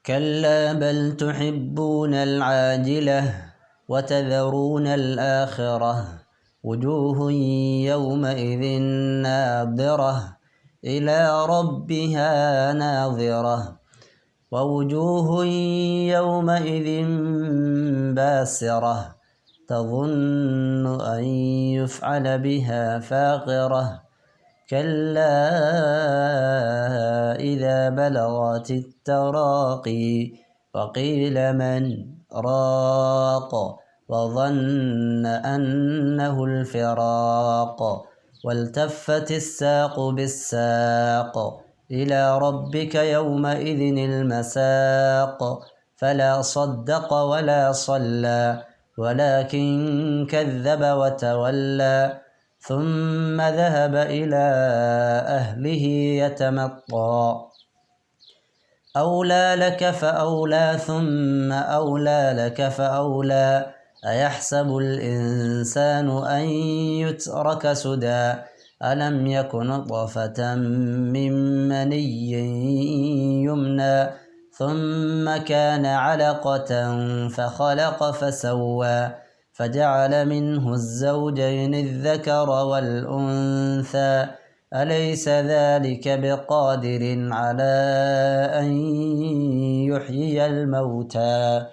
كلا بل تحبون العاجلة وتذرون الآخرة وجوه يومئذ ناضرة إلى ربها ناظرة ووجوه يومئذ باسرة تظن أن يفعل بها فاقرة كلا إذا بلغت التراقي وقيل من راق وظن أنه الفراق والتفت الساق بالساق إلى ربك يومئذ المساق فلا صدق ولا صلى ولكن كذب وتولى ثم ذهب إلى أهله يتمطى أولى لك فأولى ثم أولى لك فأولى أيحسب الإنسان أن يترك سدى ألم يك نطفة من مني يمنى ثم كان علقة فخلق فسوى فجعل منه الزوجين الذكر والأنثى أليس ذلك بقادر على أن يحيي الموتى